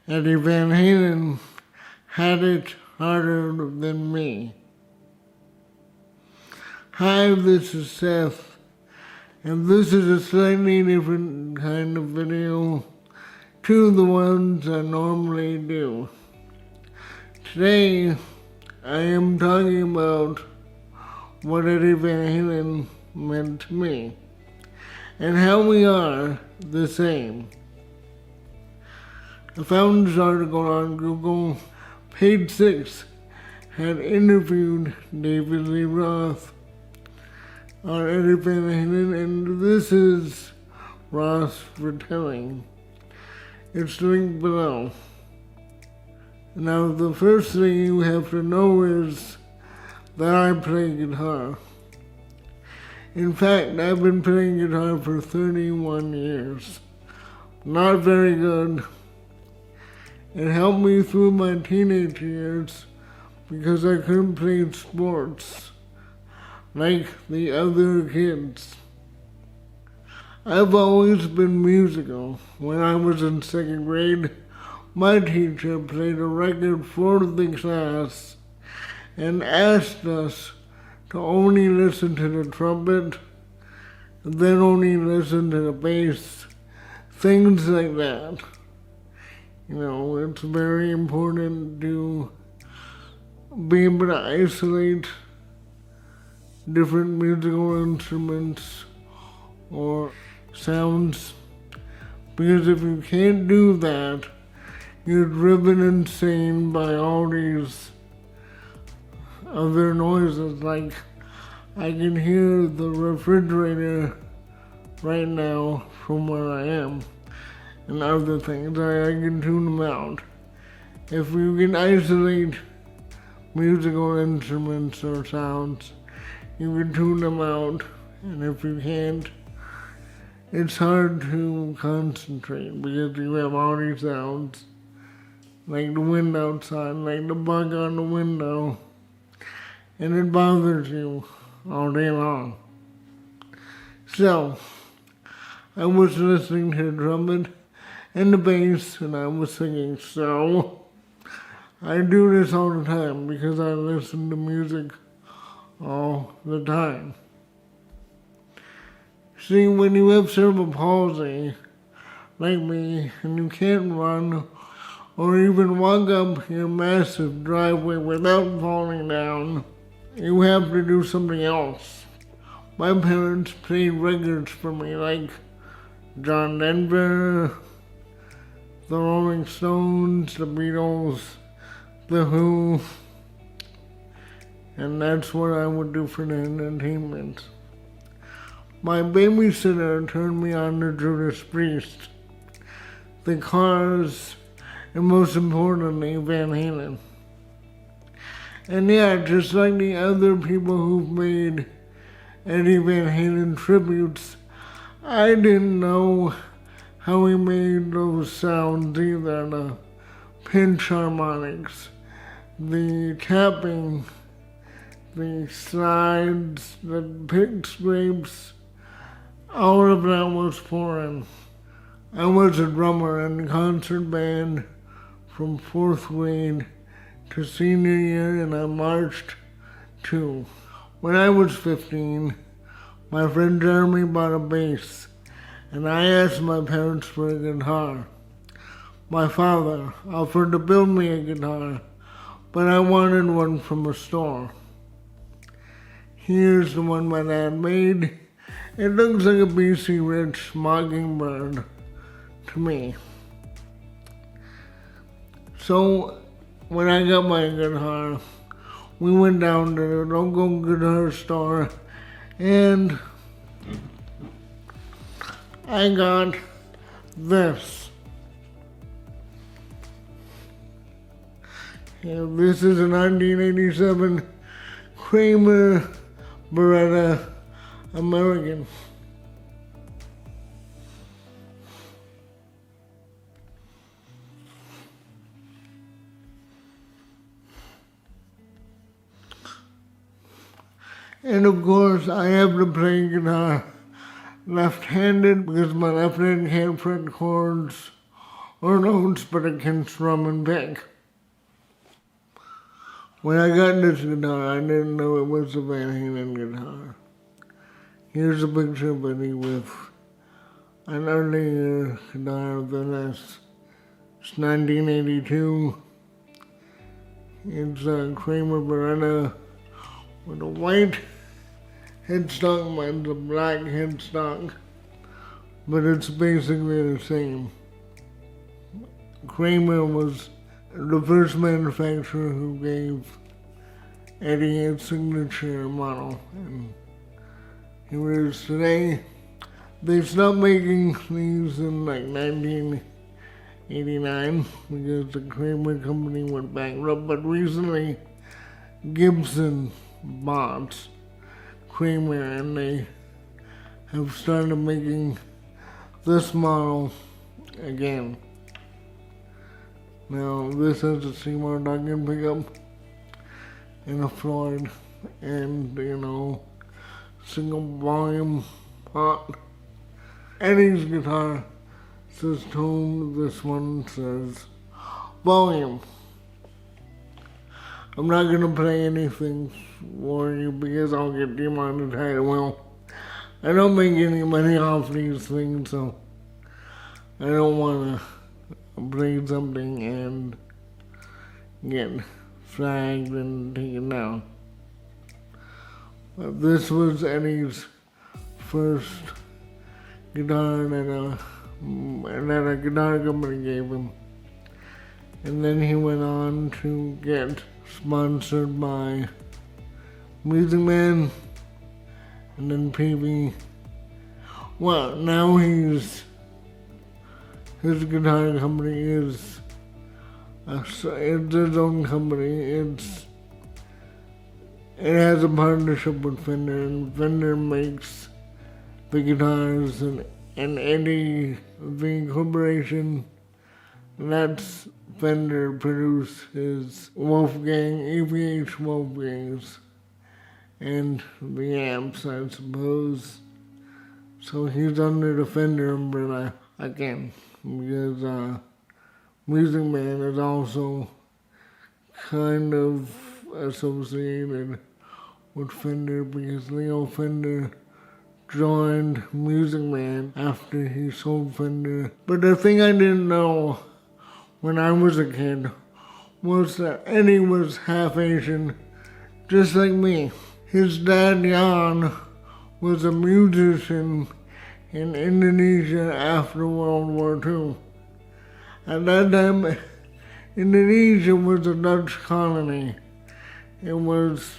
Eddie Van Halen had it harder than me. Hi, this is Seth, and this is a slightly different kind of video to the ones I normally do. Today, I am talking about what Eddie Van Halen meant to me, and how we are the same. I found this article on Google. Page 6 had interviewed David Lee Roth on Eddie Van Halen, and this is Roth's retelling. It's linked below. Now, the first thing you have to know is that I play guitar. In fact, I've been playing guitar for 31 years. Not very good. It helped me through my teenage years because I couldn't play sports like the other kids. I've always been musical. When I was in second grade, my teacher played a record for the class and asked us to only listen to the trumpet, and then only listen to the bass, things like that. You know, it's very important to be able to isolate different musical instruments or sounds, because if you can't do that, you're driven insane by all these other noises. Like, I can hear the refrigerator right now from where I am, and other things. I can tune them out. If you can isolate musical instruments or sounds, you can tune them out, and if you can't, it's hard to concentrate because you have all these sounds, like the wind outside, like the bug on the window, and it bothers you all day long. So, I was listening to the trumpet and the bass, and I was singing. So, I do this all the time because I listen to music all the time. See, when you have cerebral palsy, like me, and you can't run or even walk up your massive driveway without falling down, you have to do something else. My parents played records for me, like John Denver, the Rolling Stones, the Beatles, the Who, and that's what I would do for the entertainment. My babysitter turned me on to Judas Priest, the Cars, and most importantly, Van Halen. And yeah, just like the other people who've made Eddie Van Halen tributes, I didn't know how he made those sounds either, the pinch harmonics, the tapping, the slides, the pick scrapes, all of that was foreign. I was a drummer in a concert band from 4th grade to senior year, and I marched too. When I was 15, my friend Jeremy bought a bass, and I asked my parents for a guitar. My father offered to build me a guitar, but I wanted one from a store. Here's the one my dad made. It looks like a BC Rich Mockingbird to me. So, when I got my guitar, we went down to the local guitar store, and I got this. And this is a 1987 Kramer Beretta American. And of course, I have to play guitar left-handed because my left hand can't fret chords or notes, but I can strum and pick. When I got this guitar, I didn't know it was a Van Halen guitar. Here's a picture of Eddie with an earlier guitar than this. It's 1982. It's a Kramer Beretta with a white headstock, mine's a black headstock, but it's basically the same. Kramer was the first manufacturer who gave Eddie his signature model, and here it is today. They stopped making these in like 1989 because the Kramer company went bankrupt, but recently Gibson bought Kramer and they have started making this model again. Now this has a Seymour Duncan pickup and a Floyd and, single volume pot. Eddie's guitar says tone, this one says volume. I'm not gonna play anything for you because I'll get demonetized. Well, I don't make any money off these things, so I don't wanna play something and get flagged and taken down. But this was Eddie's first guitar that a guitar company gave him. And then he went on to get sponsored by Music Man and then PV. Well, now his guitar company is it's his own company. It has a partnership with Fender, and Fender makes the guitars, and Eddie, the corporation, that's Fender produced his Wolfgang, EVH Wolfgangs, and the amps, I suppose. So he's under the Fender umbrella again, because Music Man is also kind of associated with Fender because Leo Fender joined Music Man after he sold Fender. But the thing I didn't know when I was a kid was that Eddie was half Asian, just like me. His dad, Jan, was a musician in Indonesia after World War II. At that time, Indonesia was a Dutch colony. It was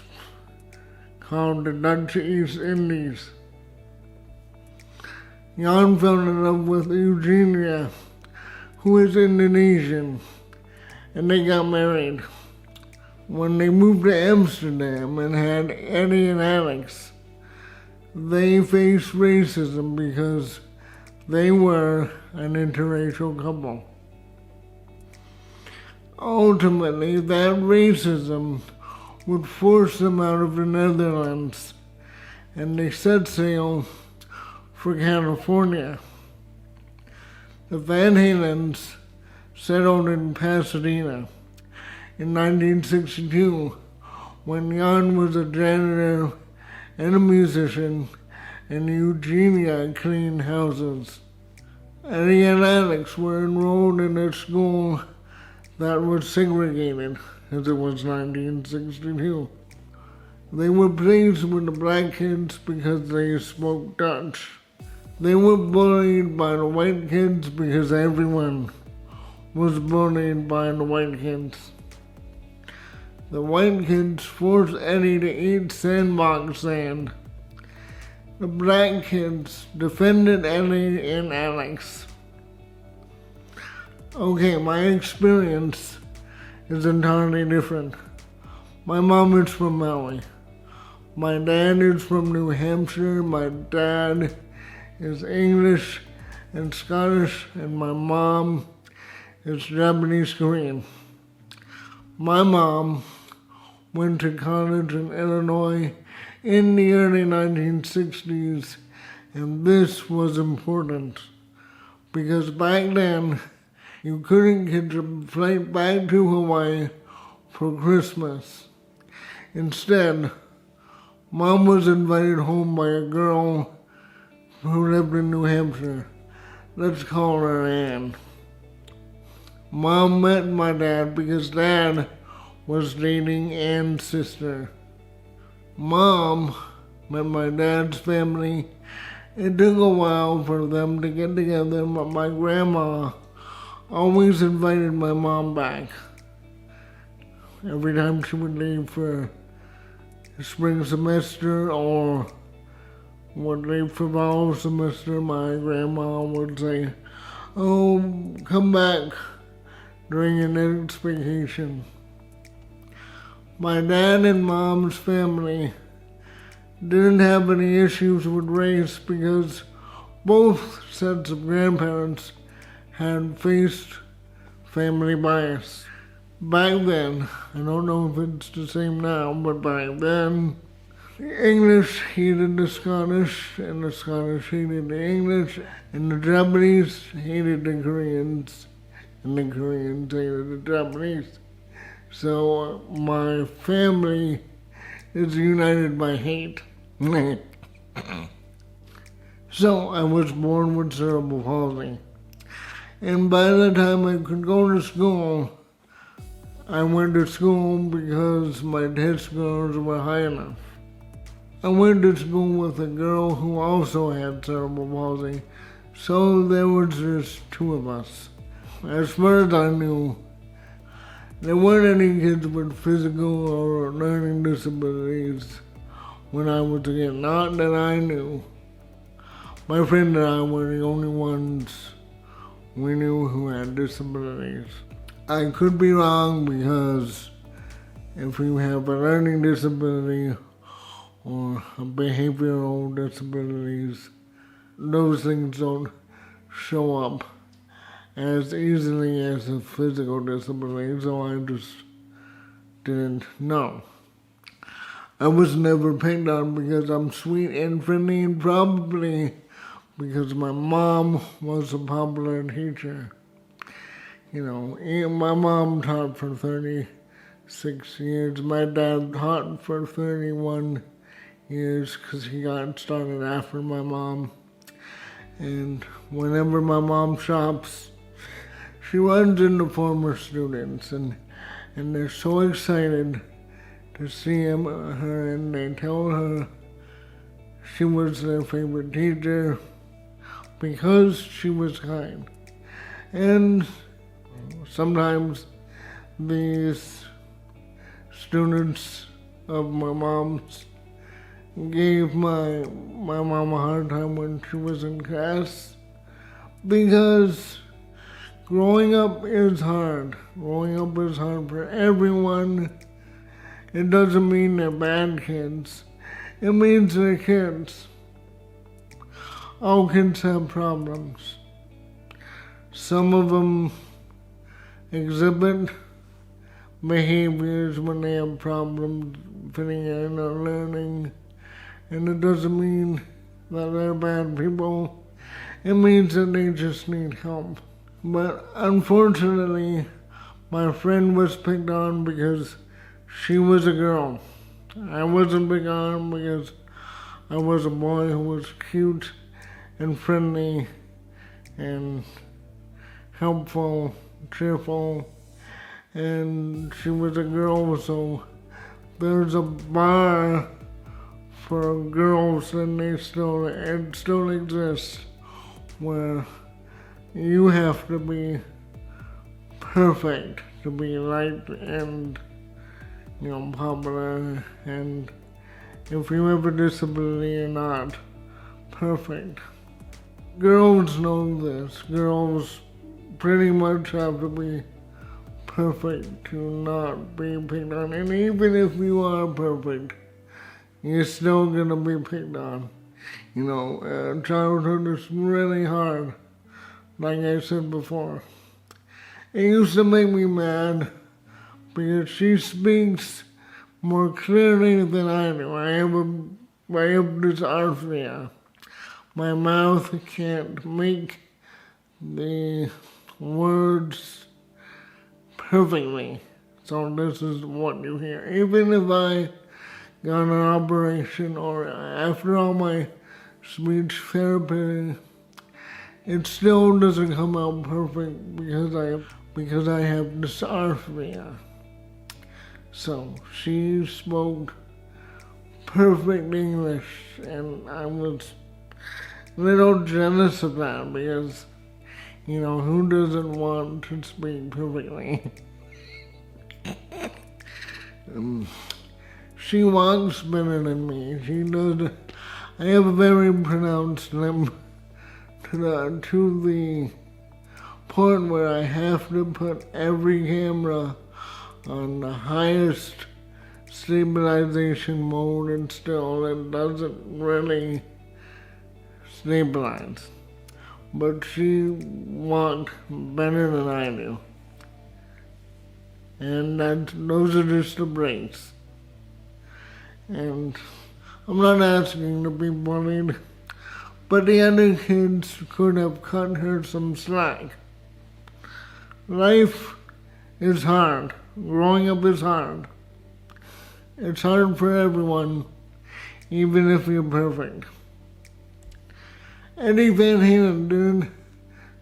called the Dutch East Indies. Jan fell in love with Eugenia, who is Indonesian, and they got married. When they moved to Amsterdam and had Eddie and Alex, they faced racism because they were an interracial couple. Ultimately, that racism would force them out of the Netherlands, and they set sail for California. The Van Halens settled in Pasadena in 1962 when Jan was a janitor and a musician and Eugenia cleaned houses. Eddie and Alex were enrolled in a school that was segregated, as it was 1962. They were pleased with the black kids because they spoke Dutch. They were bullied by the white kids because everyone was bullied by the white kids. The white kids forced Eddie to eat sandbox sand. The black kids defended Eddie and Alex. Okay, my experience is entirely different. My mom is from Maui. My dad is from New Hampshire. My dad is English and Scottish, and my mom is Japanese Korean. My mom went to college in Illinois in the early 1960s, and this was important because back then You couldn't catch a flight back to Hawaii for Christmas. Instead, Mom was invited home by a girl who lived in New Hampshire. Let's call her Ann. Mom met my dad because Dad was dating Ann's sister. Mom met my dad's family. It took a while for them to get together, but my grandma always invited my mom back. Every time she would leave for spring semester or would leave for fall semester, my grandma would say, "Oh, come back during your next vacation." My dad and Mom's family didn't have any issues with race because both sets of grandparents had faced family bias. Back then, I don't know if it's the same now, but back then, the English hated the Scottish, and the Scottish hated the English, and the Japanese hated the Koreans, and the Koreans hated the Japanese. So my family is united by hate. So I was born with cerebral palsy. And by the time I could go to school, I went to school because my test scores were high enough. I went to school with a girl who also had cerebral palsy, so there was just two of us. As far as I knew, there weren't any kids with physical or learning disabilities when I was a kid, not that I knew. My friend and I were the only ones we knew who had disabilities. I could be wrong because if you have a learning disability or a behavioral disabilities, those things don't show up as easily as a physical disability, so I just didn't know. I was never picked on because I'm sweet and friendly, and probably because my mom was a popular teacher. You know, my mom taught for 36 years. My dad taught for 31 years because he got started after my mom. And whenever my mom shops, she runs into former students, and they're so excited to see her, and they tell her she was their favorite teacher because she was kind. And sometimes these students of my mom's gave my mom a hard time when she was in class because growing up is hard. Growing up is hard for everyone. It doesn't mean they're bad kids. It means they're kids. All kids have problems. Some of them exhibit behaviors when they have problems fitting in or learning, and it doesn't mean that they're bad people. It means that they just need help. But unfortunately, my friend was picked on because she was a girl. I wasn't picked on because I was a boy who was cute and friendly and helpful, cheerful, and she was a girl, so there's a bar for girls, and it still exists, where you have to be perfect to be liked and, you know, popular, and if you have a disability, you're not perfect. Girls know this. Girls pretty much have to be perfect to not be picked on. And even if you are perfect, you're still gonna be picked on. You know, childhood is really hard, like I said before. It used to make me mad because she speaks more clearly than I do. I have dysarthria. My mouth can't make the words perfectly. So this is what you hear. Even if I got an operation or after all my speech therapy, it still doesn't come out perfect because I have dysarthria. So she spoke perfect English, and I was a little jealous of that because, who doesn't want to speak perfectly? She walks better than me. She does. I have a very pronounced limp to the point where I have to put every camera on the highest stabilization mode, and still it doesn't really stabilize. But she walked better than I do. And those are just the breaks. And I'm not asking to be bullied, but the other kids could have cut her some slack. Life is hard. Growing up is hard. It's hard for everyone, even if you're perfect. Eddie Van Halen didn't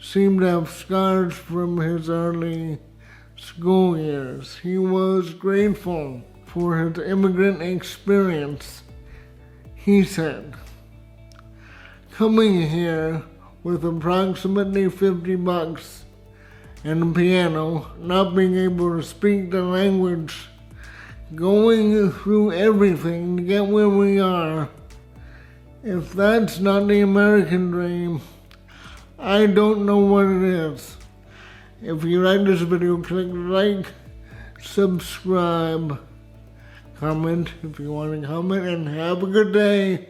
seem to have scars from his early school years. He was grateful for his immigrant experience. He said, coming here with approximately $50 and a piano, not being able to speak the language, going through everything to get where we are. If that's not the American dream, I don't know what it is. If you like this video, click like, subscribe, comment if you want to comment, and have a good day.